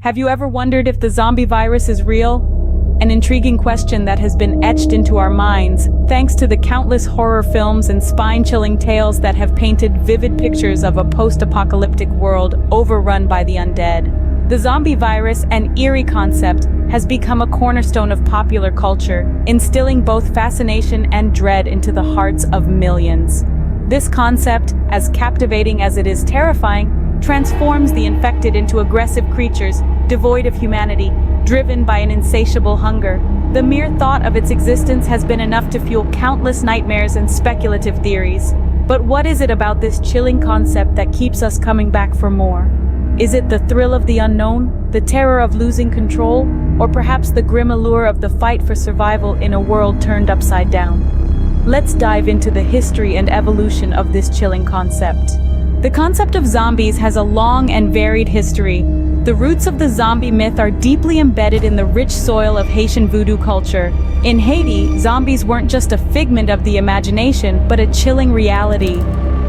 Have you ever wondered if the zombie virus is real? An intriguing question that has been etched into our minds, thanks to the countless horror films and spine-chilling tales that have painted vivid pictures of a post-apocalyptic world overrun by the undead. The zombie virus, an eerie concept, has become a cornerstone of popular culture, instilling both fascination and dread into the hearts of millions. This concept, as captivating as it is terrifying, transforms the infected into aggressive creatures, devoid of humanity, driven by an insatiable hunger. The mere thought of its existence has been enough to fuel countless nightmares and speculative theories. But what is it about this chilling concept that keeps us coming back for more? Is it the thrill of the unknown, the terror of losing control, or perhaps the grim allure of the fight for survival in a world turned upside down? Let's dive into the history and evolution of this chilling concept. The concept of zombies has a long and varied history. The roots of the zombie myth are deeply embedded in the rich soil of Haitian voodoo culture. In Haiti, zombies weren't just a figment of the imagination, but a chilling reality.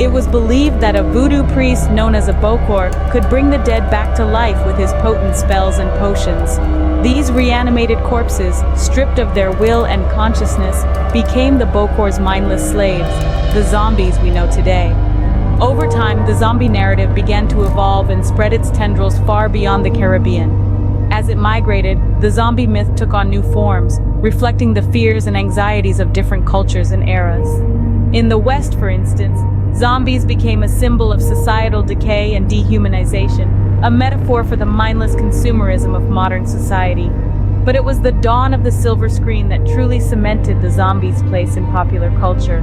It was believed that a voodoo priest known as a bokor could bring the dead back to life with his potent spells and potions. These reanimated corpses, stripped of their will and consciousness, became the bokor's mindless slaves, the zombies we know today. Over time, the zombie narrative began to evolve and spread its tendrils far beyond the Caribbean. As it migrated, the zombie myth took on new forms, reflecting the fears and anxieties of different cultures and eras. In the West, for instance, zombies became a symbol of societal decay and dehumanization, a metaphor for the mindless consumerism of modern society. But it was the dawn of the silver screen that truly cemented the zombies' place in popular culture.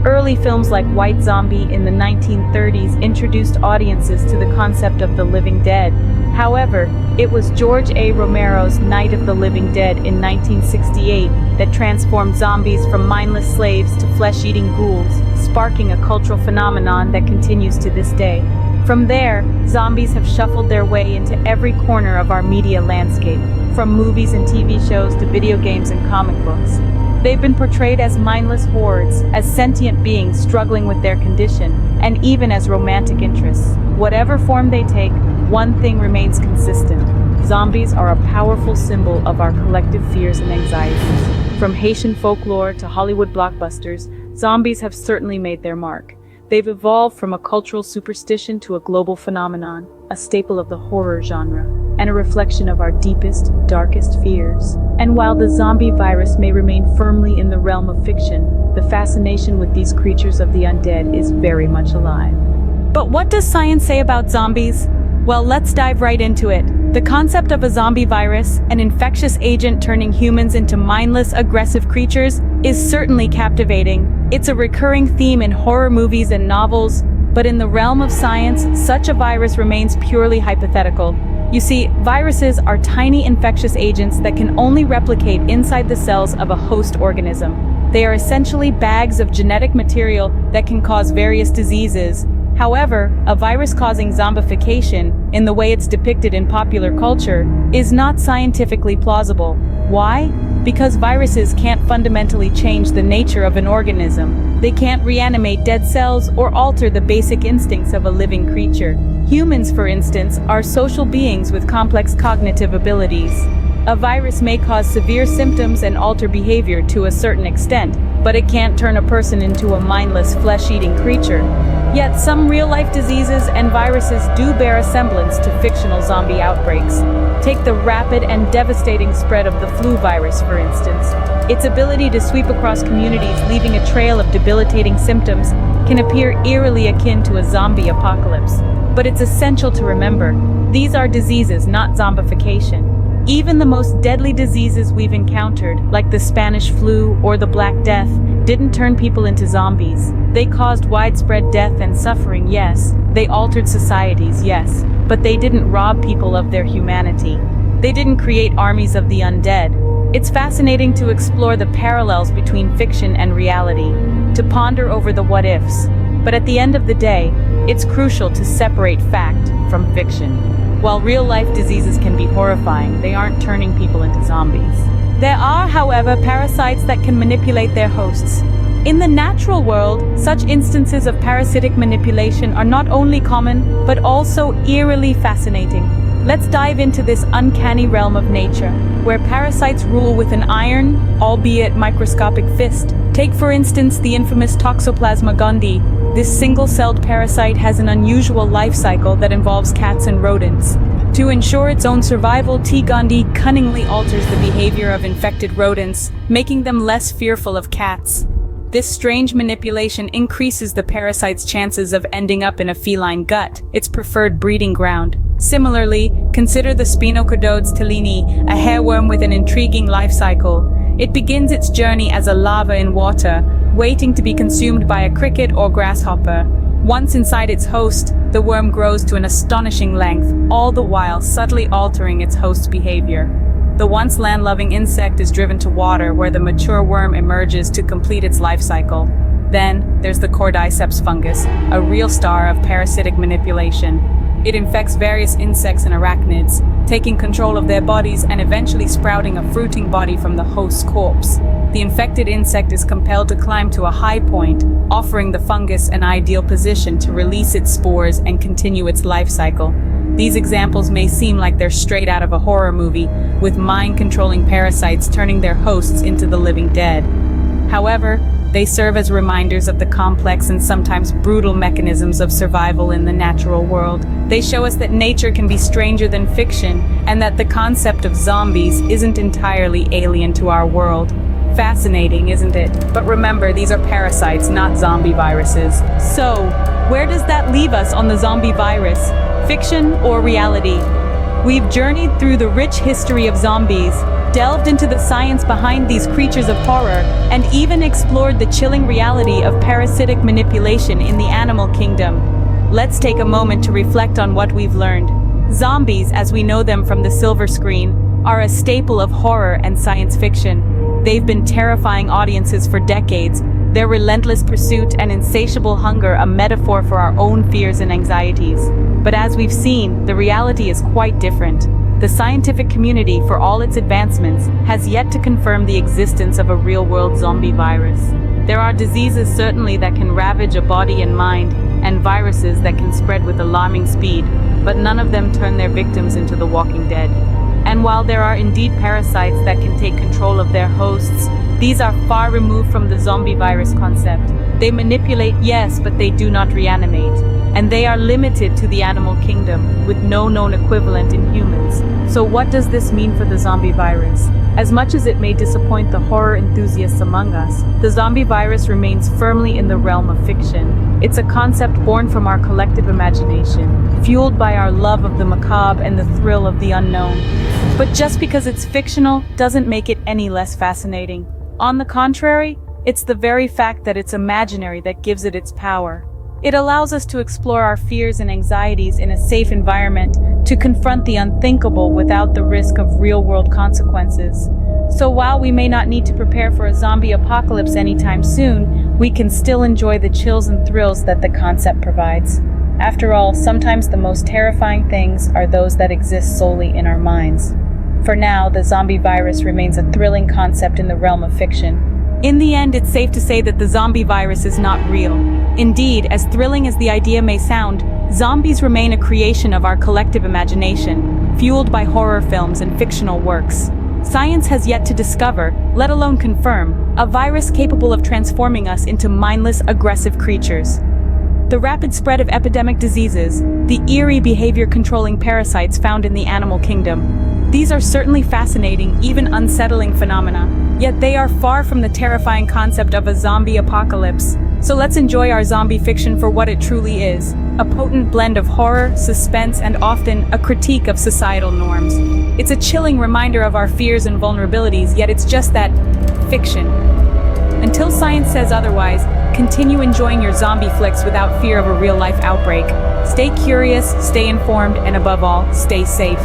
Early films like White Zombie in the 1930s introduced audiences to the concept of the living dead. However, it was George A. Romero's Night of the Living Dead in 1968 that transformed zombies from mindless slaves to flesh-eating ghouls, sparking a cultural phenomenon that continues to this day. From there, zombies have shuffled their way into every corner of our media landscape, from movies and TV shows to video games and comic books. They've been portrayed as mindless hordes, as sentient beings struggling with their condition, and even as romantic interests. Whatever form they take, one thing remains consistent. Zombies are a powerful symbol of our collective fears and anxieties. From Haitian folklore to Hollywood blockbusters, zombies have certainly made their mark. They've evolved from a cultural superstition to a global phenomenon, a staple of the horror genre, and a reflection of our deepest, darkest fears. And while the zombie virus may remain firmly in the realm of fiction, the fascination with these creatures of the undead is very much alive. But what does science say about zombies? Well, let's dive right into it. The concept of a zombie virus, an infectious agent turning humans into mindless, aggressive creatures, is certainly captivating. It's a recurring theme in horror movies and novels, but in the realm of science, such a virus remains purely hypothetical. You see, viruses are tiny infectious agents that can only replicate inside the cells of a host organism. They are essentially bags of genetic material that can cause various diseases. However, a virus causing zombification, in the way it's depicted in popular culture, is not scientifically plausible. Why? Because viruses can't fundamentally change the nature of an organism. They can't reanimate dead cells or alter the basic instincts of a living creature. Humans, for instance, are social beings with complex cognitive abilities. A virus may cause severe symptoms and alter behavior to a certain extent, but it can't turn a person into a mindless, flesh-eating creature. Yet some real-life diseases and viruses do bear a semblance to fictional zombie outbreaks. Take the rapid and devastating spread of the flu virus, for instance. Its ability to sweep across communities, leaving a trail of debilitating symptoms, can appear eerily akin to a zombie apocalypse. But it's essential to remember, these are diseases, not zombification. Even the most deadly diseases we've encountered, like the Spanish flu or the Black Death, didn't turn people into zombies. They caused widespread death and suffering, yes. They altered societies, yes. But they didn't rob people of their humanity. They didn't create armies of the undead. It's fascinating to explore the parallels between fiction and reality, to ponder over the what-ifs. But at the end of the day, it's crucial to separate fact from fiction. While real-life diseases can be horrifying, they aren't turning people into zombies. There are, however, parasites that can manipulate their hosts. In the natural world, such instances of parasitic manipulation are not only common, but also eerily fascinating. Let's dive into this uncanny realm of nature, where parasites rule with an iron, albeit microscopic fist. Take for instance the infamous Toxoplasma gondii. This single-celled parasite has an unusual life cycle that involves cats and rodents. To ensure its own survival, T. gondii cunningly alters the behavior of infected rodents, making them less fearful of cats. This strange manipulation increases the parasite's chances of ending up in a feline gut, its preferred breeding ground. Similarly, consider the Spinocododes tellini, a hairworm with an intriguing life cycle. It begins its journey as a larva in water, waiting to be consumed by a cricket or grasshopper. Once inside its host, the worm grows to an astonishing length, all the while subtly altering its host's behavior. The once land-loving insect is driven to water, where the mature worm emerges to complete its life cycle. Then, there's the cordyceps fungus, a real star of parasitic manipulation. It infects various insects and arachnids, taking control of their bodies and eventually sprouting a fruiting body from the host's corpse. The infected insect is compelled to climb to a high point, offering the fungus an ideal position to release its spores and continue its life cycle. These examples may seem like they're straight out of a horror movie, with mind-controlling parasites turning their hosts into the living dead. However, they serve as reminders of the complex and sometimes brutal mechanisms of survival in the natural world. They show us that nature can be stranger than fiction, and that the concept of zombies isn't entirely alien to our world. Fascinating, isn't it? But remember, these are parasites, not zombie viruses. So, where does that leave us on the zombie virus? Fiction or reality? We've journeyed through the rich history of zombies, delved into the science behind these creatures of horror, and even explored the chilling reality of parasitic manipulation in the animal kingdom. Let's take a moment to reflect on what we've learned. Zombies, as we know them from the silver screen, are a staple of horror and science fiction. They've been terrifying audiences for decades, their relentless pursuit and insatiable hunger a metaphor for our own fears and anxieties. But as we've seen, the reality is quite different. The scientific community, for all its advancements, has yet to confirm the existence of a real-world zombie virus. There are diseases certainly that can ravage a body and mind, and viruses that can spread with alarming speed, but none of them turn their victims into the walking dead. And while there are indeed parasites that can take control of their hosts, these are far removed from the zombie virus concept. They manipulate, yes, but they do not reanimate. And they are limited to the animal kingdom, with no known equivalent in humans. So what does this mean for the zombie virus? As much as it may disappoint the horror enthusiasts among us, the zombie virus remains firmly in the realm of fiction. It's a concept born from our collective imagination, fueled by our love of the macabre and the thrill of the unknown. But just because it's fictional doesn't make it any less fascinating. On the contrary, it's the very fact that it's imaginary that gives it its power. It allows us to explore our fears and anxieties in a safe environment, to confront the unthinkable without the risk of real-world consequences. So while we may not need to prepare for a zombie apocalypse anytime soon, we can still enjoy the chills and thrills that the concept provides. After all, sometimes the most terrifying things are those that exist solely in our minds. For now, the zombie virus remains a thrilling concept in the realm of fiction. In the end, it's safe to say that the zombie virus is not real. Indeed, as thrilling as the idea may sound, zombies remain a creation of our collective imagination, fueled by horror films and fictional works. Science has yet to discover, let alone confirm, a virus capable of transforming us into mindless, aggressive creatures. The rapid spread of epidemic diseases, the eerie behavior-controlling parasites found in the animal kingdom. These are certainly fascinating, even unsettling phenomena, yet they are far from the terrifying concept of a zombie apocalypse. So let's enjoy our zombie fiction for what it truly is, a potent blend of horror, suspense, and often a critique of societal norms. It's a chilling reminder of our fears and vulnerabilities, yet it's just that, fiction. Until science says otherwise, continue enjoying your zombie flicks without fear of a real-life outbreak. Stay curious, stay informed, and above all, stay safe.